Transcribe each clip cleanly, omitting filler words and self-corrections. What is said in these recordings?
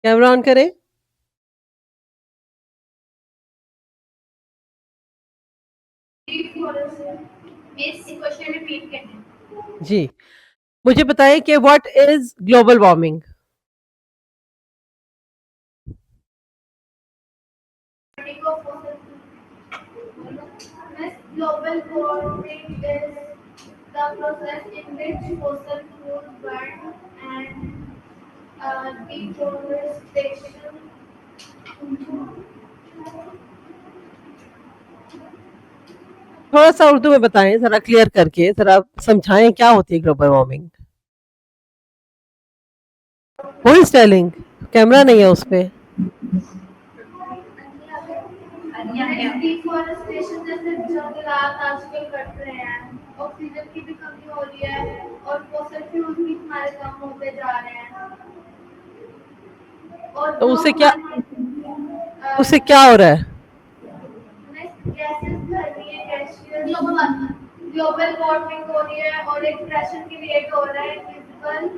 Camera on करें। Question repeat करना। जी, मुझे बताइए कि what is global warming? Global warming is the process in which fossil fuels burn and deforestation. थोड़ा सा उर्दू में बताएं, जरा क्लियर करके, जरा समझाएं क्या होती है global warming. Who is telling? Camera नहीं है उस पे। डिफॉरेस्टेशन जैसे जंगलात आजकल कट रहे हैं, ऑक्सीजन की भी कमी हो रही है और फॉसिल फ्यूल्स भी हमारे कम होते जा रहे हैं और तो जो उससे क्या हमारे उससे क्या हो रहा है? गैसेस बढ़ रही है, गैसियस ग्लोबल वार्मिंग हो रही है और एक प्रेशर क्रिएट हो रहा है इनविजिबल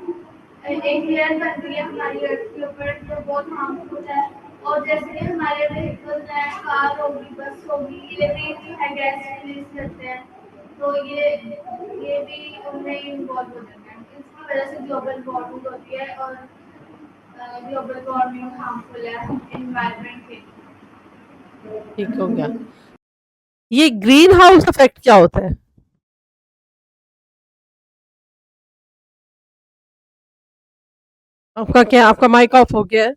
एक लेयर बन रही है हमारी अर्थ के ऊपर जो बहुत हार्मफुल है। और जैसे कि हमारे व्हीकल्स हैं, कार होगी, बस होगी, ये भी जो है गैस रिलीज करते हैं, तो ये भी उनमें इन्वॉल्व हो जाते हैं। इसकी वजह से ग्लोबल वार्मिंग होती है और ग्लोबल वार्मिंग हार्मफुल है एनवायरनमेंट के लिए। ठीक हो गया। ये ग्रीन हाउस इफेक्ट क्या होता है? आपका क्या, आपका माइक ऑफ हो गया है?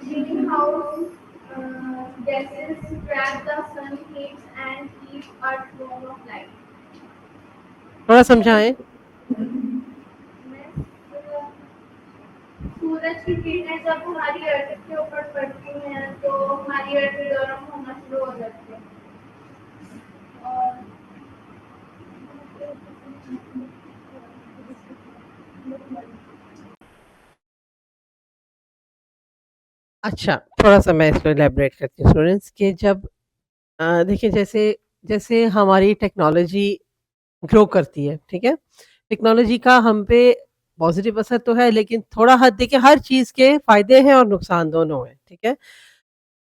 Greenhouse gases trap the sun heat and keep Earth warm of light. थोड़ा समझाएं। सूरज की किरणें जब हमारी अर्थ के ऊपर पड़ती हैं तो हमारी अर्थ गर्म होना शुरू हो जाती है और अच्छा, थोड़ा सा मैं इसको इलेबोरेट करती हूँ स्टूडेंट्स के। जब देखिए, जैसे जैसे हमारी टेक्नोलॉजी ग्रो करती है, ठीक है? टेक्नोलॉजी का हम पे पॉज़िटिव असर तो है, लेकिन थोड़ा हद देखिए, हर चीज़ के फ़ायदे हैं और नुकसान दोनों हैं, ठीक है?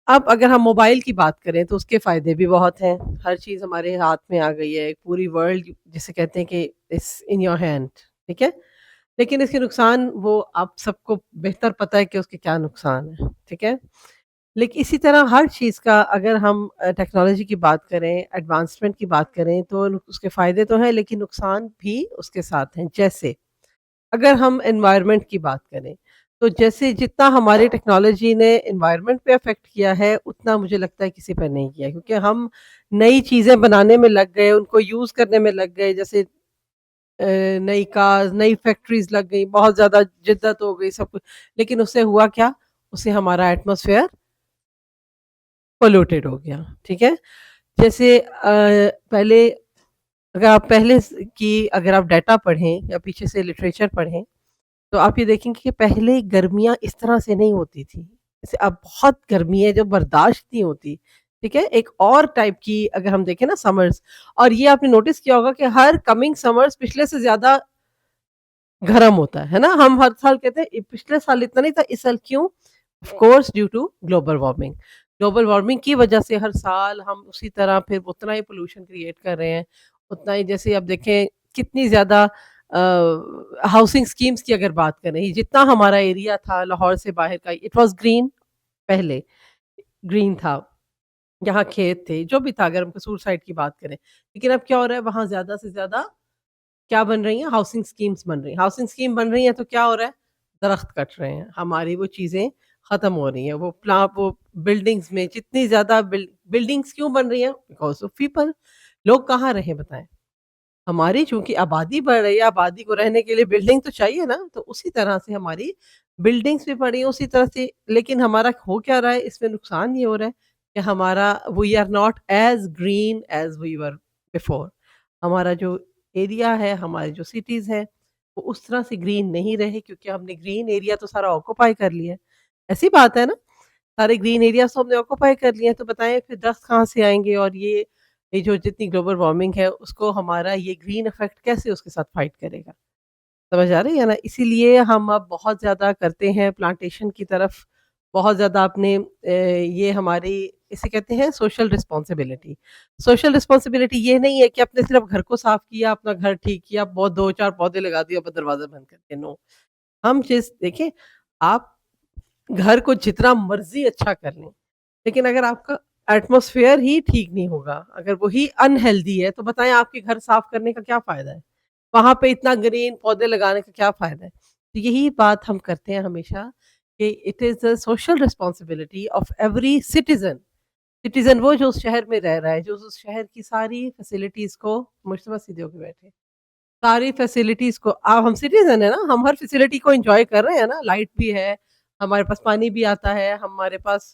अब अगर हम मोबाइल की बात करें तो उसके फ़ायदे भी बहुत हैं। हर चीज़ हमारे हाथ में आ गई है, एक पूरी वर्ल्ड जिसे कहते हैं कि इट्स इन योर हैंड, ठीक है? लेकिन इसके नुकसान वो आप सबको बेहतर पता है कि उसके क्या नुकसान हैं, ठीक है? लेकिन इसी तरह हर चीज़ का अगर हम टेक्नोलॉजी की बात करें, एडवांसमेंट की बात करें, तो उसके फ़ायदे तो हैं, लेकिन नुकसान भी उसके साथ हैं। जैसे अगर हम एनवायरनमेंट की बात करें, तो जैसे जितना हमारी टेक्नोलॉजी ने एनवायरनमेंट पे अफ़ेक्ट किया है, उतना मुझे लगता है किसी पे नहीं किया, क्योंकि हम नई चीज़ें बनाने में लग गए, उनको यूज़ करने में लग गए। जैसे नई कार्स, नई फैक्ट्रीज़ लग गई, बहुत ज़्यादा जिद्दत हो गई, सब कुछ। लेकिन उससे हुआ क्या? उससे हमारा एटमॉस्फेयर पॉल्यूटेड हो गया, ठीक है? जैसे पहले अगर आप पहले की अगर आप डाटा पढ़ें या पीछे से लिटरेचर पढ़ें, तो आप ये देखेंगे कि पहले गर्मियाँ इस तरह से नहीं होती थी। जैसे अब बहुत गर्मी है जो बर्दाश्त नहीं होती, ठीक है? एक और टाइप की अगर हम देखें ना समर्स, और ये आपने नोटिस किया होगा कि हर कमिंग समर्स पिछले से ज़्यादा गरम होता है ना? हम हर साल कहते हैं पिछले साल इतना नहीं था, इस साल क्यों? Of course due to global warming. Global warming की वजह से हर साल हम उसी तरह फिर उतना ही पॉल्यूशन क्रिएट कर रहे हैं, उतना ही। जैसे अब देखें कितनी ज़्यादा हाउसिंग स्कीम्स की अगर बात करें, जितना हमारा एरिया था लाहौर से बाहर का, इट वाज़ ग्रीन पहले, ग्रीन था। यहाँ खेत थे, जो भी था, अगर हम कसूर साइड की बात करें। लेकिन अब क्या हो रहा है, वहाँ ज़्यादा से ज़्यादा क्या बन रही हैं? हाउसिंग स्कीम्स बन रही हैं। हाउसिंग स्कीम बन रही हैं तो क्या हो रहा है? दरख्त कट रहे हैं। हमारी वो चीज़ें ख़त्म हो रही हैं। वो बिल्डिंग्स में जितनी ज़्यादा बिल्डिंग्स क्यों बन रही हैं? Because of people. लोग कहाँ रहें बताएँ? हमारी चूँकि आबादी बढ़ रही है, आबादी को रहने के लिए बिल्डिंग तो चाहिए ना, तो उसी तरह से हमारी बिल्डिंग्स भी बढ़ी हैं उसी तरह से। लेकिन हमारा हो क्या रहा है, इसमें नुकसान ये हो रहा है कि हमारा we are not as green as we were before. हमारा जो एरिया है, हमारी जो सिटीज़ हैं, वो उस तरह से ग्रीन नहीं रहे, क्योंकि हमने ग्रीन एरिया तो सारा ऑक्यूपाई कर लिया है। ऐसी बात है ना? सारे ग्रीन एरियाज़ तो हमने ऑक्यूपाई कर लिए हैं, तो बताएँ फिर दस्त कहाँ से आएँगे? और ये जो जितनी ग्लोबल वार्मिंग है, उसको हमारा ये ग्रीन इफ़ेक्ट कैसे उसके साथ फाइट करेगा? समझ आ रही है ना? इसीलिए हम अब बहुत ज़्यादा करते हैं प्लांटेशन की तरफ, बहुत ज़्यादा अपने ये हमारी इसे कहते हैं सोशल रिस्पॉन्सिबिलिटी। सोशल रिस्पॉन्सिबिलिटी ये नहीं है कि आपने सिर्फ़ घर को साफ़ किया, अपना घर ठीक किया, बहुत 2-4 पौधे लगा दिए, अब दरवाज़ा बंद कर के, नो। हम जिस देखिए, आप घर को जितना मर्ज़ी अच्छा कर लें, लेकिन अगर आपका एटमॉस्फेयर ही ठीक नहीं होगा, अगर वही अनहेल्दी है, तो बताएँ आपके घर साफ़ करने का क्या फ़ायदा है? वहाँ पे इतना ग्रीन पौधे लगाने का क्या फ़ायदा है? तो यही बात हम करते हैं हमेशा कि it is a social responsibility of every citizen. Citizen वो जो उस शहर में रह रहा है, जो उस शहर की सारी फैसिलिटीज़ को मुझसे सीधे होके बैठे, सारी फैसिलिटीज़ को हम सिटिज़न है ना, हम हर फैसिलिटी को एन्जॉय कर रहे हैं ना, लाइट भी है, हमारे पास पानी भी आता है, हमारे पास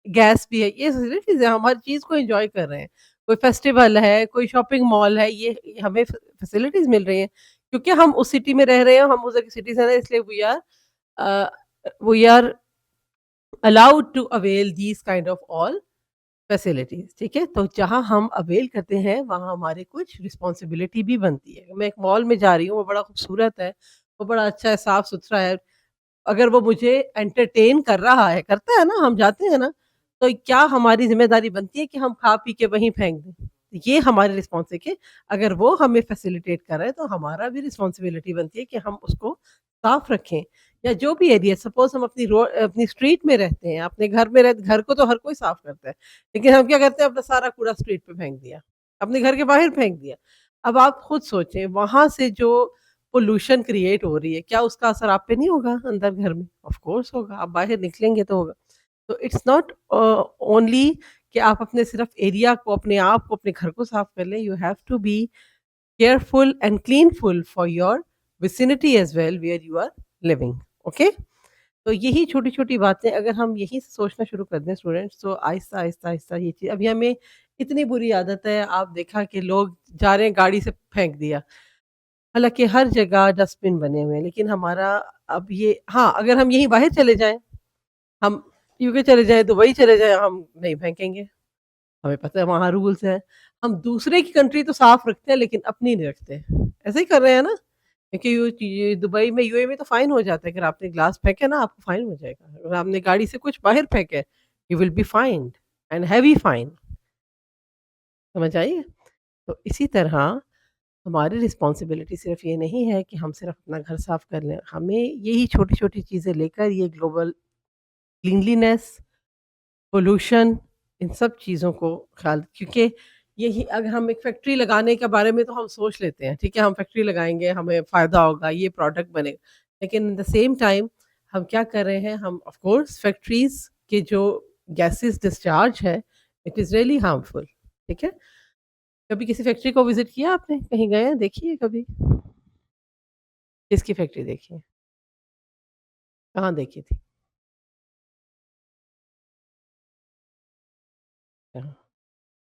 गैस भी है, ये फैसिलिटीज़ है, हम हर चीज़ को एन्जॉय कर रहे हैं। कोई फेस्टिवल है, कोई शॉपिंग मॉल है, ये हमें फैसिलिटीज़ मिल रही हैं, क्योंकि हम उस सिटी में रह रहे हैं, हम उधर के सिटीज़न हैं, इसलिए uh, we are allowed to avail these kind of all facilities, ठीक है? तो जहाँ हम अवेल करते हैं, वहाँ हमारे कुछ रिस्पॉन्सिबिलिटी भी बनती है। मैं एक मॉल में जा रही हूँ, वो बड़ा खूबसूरत है, वो बड़ा अच्छा है, साफ-सुथरा है। अगर वो मुझे एंटरटेन कर रहा है, करता है ना, हम जाते हैं ना, तो क्या हमारी ज़िम्मेदारी बनती है कि हम खा-पी के वहीं फेंक दें? ये हमारी रिस्पॉन्स है कि अगर वो हमें फैसिलिटेट कर रहा है, तो हमारा भी रिस्पॉन्सिबिलिटी बनती है कि हम उसको साफ रखें। या जो भी एरिया सपोज़ हम अपनी स्ट्रीट में रहते हैं, अपने घर में रह घर को तो हर कोई साफ करता है, लेकिन हम क्या करते हैं अपना सारा कूड़ा स्ट्रीट पे फेंक दिया, अपने घर के बाहर फेंक दिया। अब आप खुद सोचें वहाँ से जो पॉल्यूशन क्रिएट हो रही है, क्या उसका असर आप पे नहीं होगा अंदर घर में? ऑफ कोर्स होगा, आप बाहर निकलेंगे तो होगा। तो इट्स नॉट ओनली कि आप अपने सिर्फ एरिया को, अपने आप को, अपने घर को साफ कर लें, you have to be careful and cleanful for your vicinity as well where you are living, okay? तो यही छोटी-छोटी बातें अगर हम यहीं से सोचना शुरू कर दें स्टूडेंट्स, तो आहिस्ता, आहिस्ता, आहिस्ता ये चीज़ अभी हमें इतनी बुरी आदत है, आप देखा कि लोग जा रहे हैं गाड़ी से फेंक दिया। हालाँकि हर जगह डस्टबिन बने हुए हैं, लेकिन हमारा अब ये हाँ, अगर हम यहीं बाहर चले जाएँ, हम यूके चले जाएँ, दुबई चले जाएँ, हम नहीं फेंकेंगे। हमें पता है वहाँ रूल्स हैं। हम दूसरे की कंट्री तो साफ रखते हैं, लेकिन अपनी नहीं रखते। ऐसे ही कर रहे हैं ना? क्योंकि ये दुबई में, यूएई में तो फाइन हो जाता है, अगर आपने ग्लास फेंका ना, आपको फाइन हो जाएगा। अगर आपने गाड़ी से कुछ बाहर फेंका है, you will be find and heavy fine. समझ आई? तो इसी तरह हमारी रिस्पॉन्सिबिलिटी सिर्फ़ ये नहीं है कि हम सिर्फ़ अपना घर साफ़ कर लें, हमें यही छोटी-छोटी चीज़ें लेकर ये ग्लोबल क्लीनलीनेस, पॉल्यूशन, इन सब चीज़ों को ख़्याल, क्योंकि यही अगर हम एक फैक्ट्री लगाने के बारे में तो हम सोच लेते हैं, ठीक है, हम फैक्ट्री लगाएँगे, हमें फ़ायदा होगा, ये प्रोडक्ट बनेगा। लेकिन एट द सेम टाइम हम क्या कर रहे हैं, हम ऑफ़ कोर्स फैक्ट्रीज़ के जो गैसेज़ डिस्चार्ज है, इट इज़ रियली हार्मफुल, ठीक है? कभी किसी फैक्ट्री को विज़िट किया आपने? कहीं गए हैं, देखी है कभी? किसकी फैक्ट्री देखी है? कहाँ देखी थी? हाँ,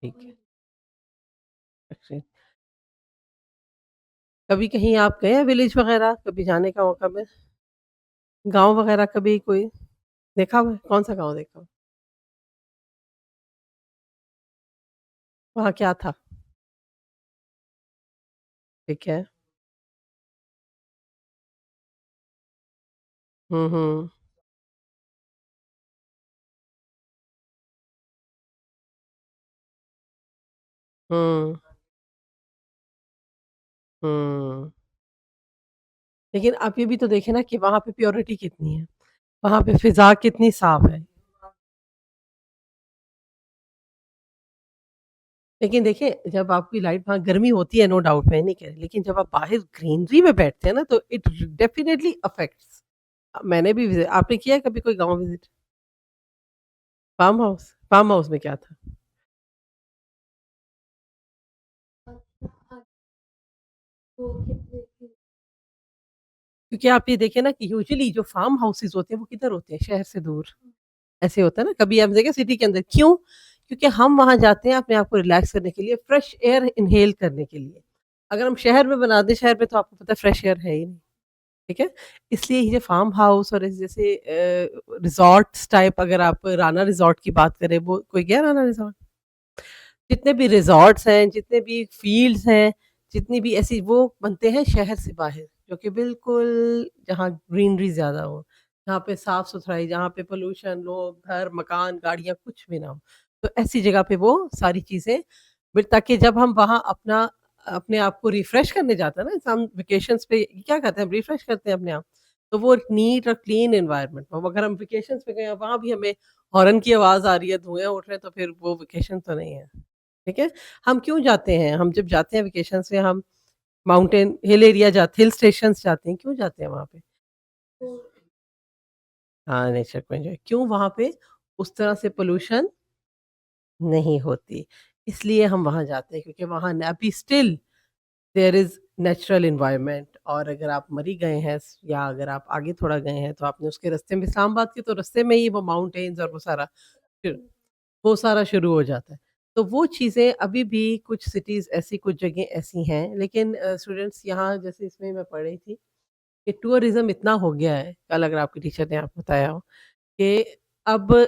ठीक है। अच्छा, कभी कहीं आप गए हैं विलेज वगैरह? कभी जाने का मौका मिला? गाँव वगैरह कभी कोई देखा हुआ है? कौन-सा गाँव देखा हुआ? वहाँ क्या था? ठीक है। हुँ, हुँ। हुँ, हुँ। लेकिन आप ये भी तो देखें ना कि वहाँ पे प्योरिटी कितनी है, वहाँ पे फ़िज़ा कितनी साफ़ है। लेकिन देखिए, जब आपकी लाइट वहाँ गर्मी होती है, नो डाउट, मैं नहीं कह रही, लेकिन जब आप बाहर ग्रीनरी में बैठते हैं ना, तो इट डेफिनिटली अफेक्ट्स। मैंने भी आपने किया है कभी कोई गाँव visit? Farm house? Farm house में क्या था? क्योंकि आप ये देखिए ना कि यूजुअली जो फार्म हाउसेज़ होते हैं वो किधर होते हैं? शहर से दूर। ऐसे होता है ना, कभी आप देखिए सिटी के अंदर, क्यों? क्योंकि हम वहाँ जाते हैं अपने आप को रिलैक्स करने के लिए, फ्रेश एयर इन्हेल करने के लिए। अगर हम शहर में बना दें, शहर में तो आपको पता है फ्रेश एयर है ही नहीं, ठीक है? इसलिए ये फार्म हाउस और ऐसे जैसे रिज़ॉर्ट्स टाइप, अगर आप राना रिज़ॉर्ट की बात करें, वो कोई गया राना रिज़ॉर्ट? जितने भी रिज़ॉर्ट्स हैं, जितने भी फ़ील्ड्स हैं, जितनी भी ऐसी वो बनते हैं शहर से बाहर। जो कि बिल्कुल जहाँ ग्रीनरी ज़्यादा हो, जहाँ पे साफ-सुथराई, जहाँ पे पॉल्यूशन, लोग, घर, मकान, गाड़ियाँ कुछ भी ना हो। तो ऐसी जगह पे वो सारी चीज़ें फिर ताकि जब हम वहाँ अपने आप को रिफ्रेश करने जाते हैं ना इंसान वेकेशंस पे क्या करते हैं रिफ्रेश करते हैं अपने आप। तो वो एक नीट और क्लीन एनवायरनमेंट अब अगर हम वेकेशंस पे गए हैं वहाँ भी हमें हॉर्न की आवाज़ आ रही है, धुएँ उठ रहे हैं तो फिर वो वेकेशन तो नहीं है। ठीक है? हम क्यों जाते हैं? हम जब जाते हैं वेकेशंस में हम माउंटेन हिल एरिया जाते हिल स्टेशंस जाते हैं, क्यों जाते हैं वहाँ पे? हाँ, नेचर को एन्जॉय क्यों वहाँ पे उस तरह से पॉल्यूशन नहीं होती। इसलिए हम वहाँ जाते हैं क्योंकि वहाँ न अभी still there is natural environment और अगर आप मरी गए हैं या अगर आप आगे थोड़ा गए हैं तो आपने उसके रास्ते में इस्लामाबाद के तो रास्ते में ही वो माउंटेन्स और वो सारा फिर वो सारा शुरू हो जाता है। तो वो चीज़ें अभी भी कुछ सिटीज़ ऐसी कुछ जगह ऐसी हैं लेकिन स्टूडेंट्स यहाँ जैसे इसमें मैं पढ़ रही थी कि टूरिज़्म इतना हो गया है, कल अगर आपके टीचर ने आपको बताया हो कि अब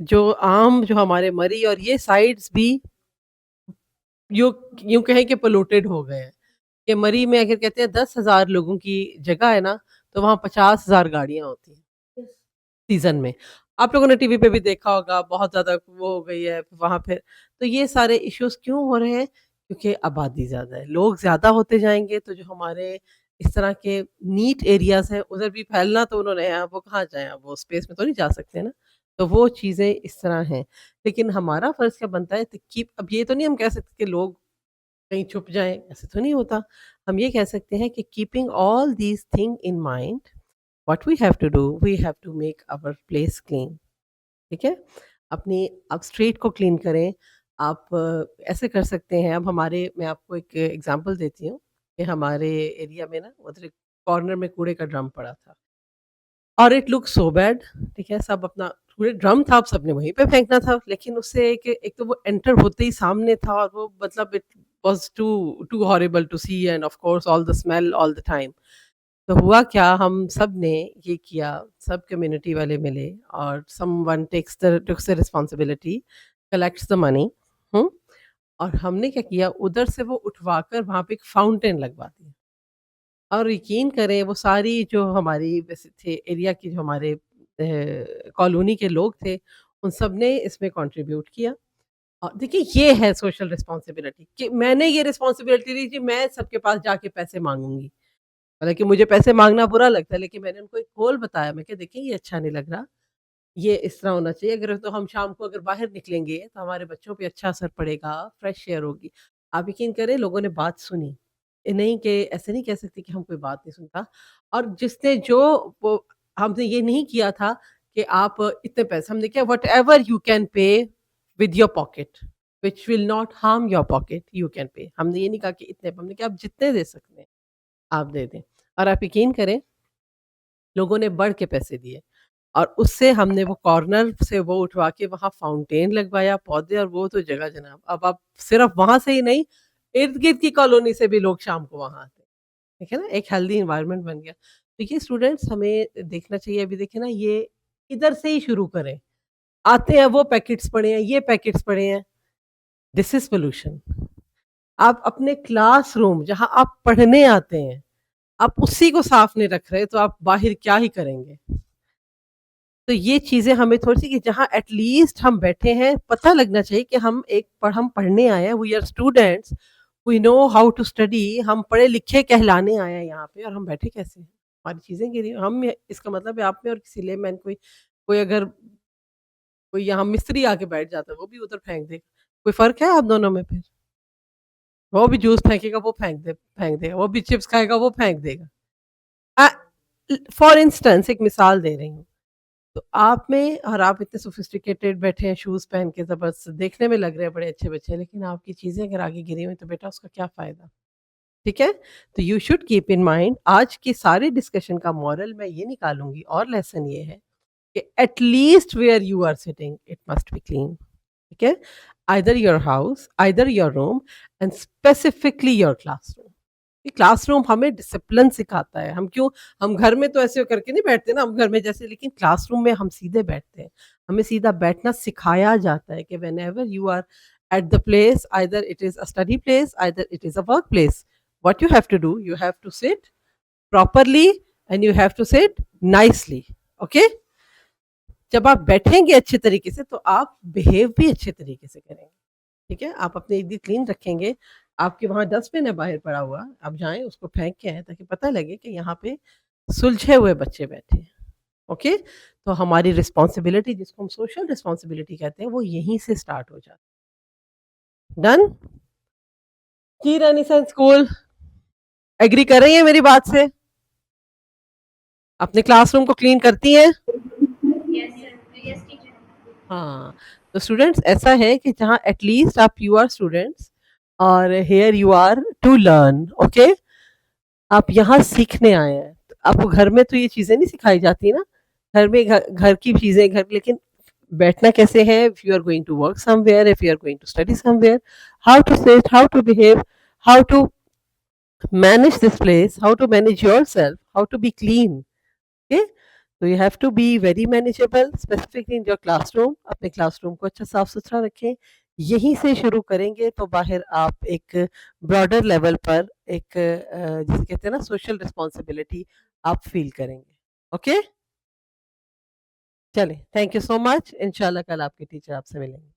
जो हमारे मरी और ये साइट्स भी यूँ यूँ कहें कि पोल्यूटेड हो गए हैं। कि मरी में अगर कहते हैं 10,000 लोगों की जगह है ना, तो वहाँ 50,000 गाड़ियाँ होती हैं, सीज़न में। आप लोगों ने टीवी पे भी देखा होगा, बहुत ज़्यादा वो हो गई है वहाँ पे। तो ये सारे इश्यूज़ क्यों हो रहे हैं? क्योंकि आबादी ज़्यादा है। लोग ज़्यादा होते जाएँगे तो जो हमारे इस तरह के नीट एरियाज़ हैं, उधर भी फैलना तो उन्होंने है, अब वो कहाँ जाएँ? अब वो स्पेस में तो नहीं जा सकते ना। तो वो चीज़ें इस तरह हैं। लेकिन हमारा फ़र्ज़ क्या बनता है तो कीप अब ये तो नहीं हम कह सकते कि लोग कहीं छुप जाएँ, ऐसे तो नहीं होता। हम ये कह सकते हैं कि keeping all these thing in mind, what we have to do, we have to make our place clean, ठीक है? अपनी आप स्ट्रीट को क्लीन करें, आप ऐसे कर सकते हैं अब हमारे मैं आपको एक एग्ज़ाम्पल देती हूँ, कि हमारे एरिया में ना उधर एक कॉर्नर में कूड़े का ड्रम पड़ा था। और इट लुक्स सो बैड ठीक है, सब अपना पूरे ड्रम था, अब सबने वहीं पे फेंकना था, लेकिन उससे एक तो वो एंटर होते ही सामने था और वो मतलब it was too too horrible to see and of course all the smell all the time. तो हुआ क्या हम सब ने ये किया, सब कम्युनिटी वाले मिले और someone takes the responsibility, collects the money हुँ? और हमने क्या किया उधर से वो उठवाकर वहाँ पे एक फाउंटेन लगवा दिया। और यकीन करें वो सारी जो हमारी वैसे थे एरिया की जो हमारे कॉलोनी के लोग थे, उन सब ने इसमें कंट्रीब्यूट किया। और देखिए ये है सोशल रिस्पॉन्सिबिलिटी कि मैंने ये रिस्पॉन्सिबिलिटी ली कि मैं सबके पास जाके पैसे माँगूँगी। हालाँकि मुझे पैसे माँगना बुरा लगता है लेकिन मैंने उनको एक गोल बताया मैं कहा देखिए ये अच्छा नहीं लग रहा, ये इस तरह होना चाहिए अगर तो हम शाम को अगर बाहर निकलेंगे तो हमारे बच्चों पे अच्छा असर पड़ेगा, फ्रेश एयर होगी। आप यकीन करें लोगों ने बात सुनी। ये नहीं कि ऐसे नहीं कह सकते कि हम कोई बात नहीं सुनता और जिसने जो वो हमने ये नहीं किया था कि आप इतने पैसे हमने किया whatever you can pay with your pocket which will not harm your pocket you can pay. हमने ये नहीं कहा कि इतने हमने कहा आप जितने दे सकते हैं, आप दे दें। और आप यकीन करें लोगों ने बढ़ के पैसे दिए। और उससे हमने वो कॉर्नर से वो उठवा के वहाँ फाउंटेन लगवाया, पौधे और वो तो जगह जनाब। अब आप सिर्फ़ वहाँ से ही नहीं, इर्द-गिर्द की कॉलोनी से भी लोग शाम को वहाँ आते हैं। ठीक है ना? एक हेल्दी एनवायरनमेंट बन गया। तो ये स्टूडेंट्स हमें देखना चाहिए अभी देखिए ना ये इधर से ही शुरू करें। आते हैं वो पैकेट्स पड़े हैं, ये पैकेट्स पड़े हैं, दिस इज़ पॉल्यूशन। आप अपने क्लासरूम जहाँ आप पढ़ने आते हैं, आप उसी को साफ नहीं रख रहे, तो आप बाहर क्या ही करेंगे? तो ये चीज़ें हमें थोड़ी-सी कि जहाँ एट लीस्ट हम बैठे हैं, पता लगना चाहिए कि हम पढ़ने आए हैं, we are students, we know how to study हम पढ़े-लिखे कहलाने आए हैं यहाँ पे और हम बैठे कैसे हैं? हमारी चीज़ें गिरी हम इसका मतलब है आप में और किसी लेमैन कोई कोई अगर कोई यहाँ मिस्त्री आके बैठ जाता है, वो भी उधर फेंक देगा। कोई फ़र्क है आप दोनों में फिर? वो भी जूस फेंकेगा, वो फेंक देगा, वो भी चिप्स खाएगा, वो फेंक देगा। अ, फॉर इंस्टेंस एक मिसाल दे रही हूँ। तो आप में और आप इतने सोफिस्टिकेटेड बैठे हैं शूज़ पहन के ज़बरदस्त देखने में लग रहे हैं बड़े अच्छे बच्चे, लेकिन आपकी चीज़ें अगर आगे गिरी हुई तो बेटा उसका क्या फ़ायदा? ठीक है? तो you should keep in mind आज की सारे डिस्कशन का मोरल मैं ये निकालूँगी और लेसन ये है कि at least where you are sitting it must be clean ठीक है? Either your house, either your room and specifically your classroom. ये क्लासरूम हमें डिसिप्लिन सिखाता है। हम घर में तो ऐसे करके नहीं बैठते ना, हम घर में जैसे लेकिन क्लासरूम में हम सीधे बैठते हैं। हमें सीधा बैठना सिखाया जाता है कि whenever you are at the place, either it is a study place, either it is a work place, what you have to do, you have to sit properly and you have to sit nicely. Okay? जब आप बैठेंगे अच्छे तरीके से तो आप behave भी अच्छे तरीके से करेंगे, ठीक है? आप अपने इर्द-गिर्द क्लीन रखेंगे, आपके वहाँ डस्टबिन है बाहर पड़ा हुआ, आप जाएँ उसको फेंक के आएँ ताकि पता लगे कि यहाँ पे सुलझे हुए बच्चे बैठे हैं, ओके? तो हमारी रिस्पॉन्सिबिलिटी जिसको हम सोशल रिस्पॉन्सिबिलिटी कहते हैं वो यहीं से स्टार्ट हो जाती है। डन? की रेनेसांस स्कूल एग्री कर रही हैं मेरी बात से? अपने क्लासरूम को क्लीन करती हैं? Yes sir, yes teacher. हाँ, तो स्टूडेंट्स ऐसा है कि जहाँ एटलीस्ट आप यू आर स्टूडेंट्स और here you are to learn, okay? आप यहाँ सीखने आए हैं। आपको घर में तो ये चीज़ें नहीं सिखाई जाती ना, घर में घर की चीज़ें घर लेकिन बैठना कैसे है, if you are going to work somewhere, if you are going to study somewhere, how to sit, how to behave, how to manage this place, how to manage yourself, how to be clean. Okay? So you have to be very manageable, specifically in your classroom. अपने classroom को अच्छा साफ सुथरा रखें। यहीं से शुरू करेंगे तो बाहर आप एक ब्रॉडर लेवल पर एक जिसे कहते हैं ना सोशल रिस्पॉन्सिबिलिटी आप फील करेंगे। ओके? चलें, थैंक यू सो मच। इंशाल्लाह कल आपके टीचर आपसे मिलेंगे।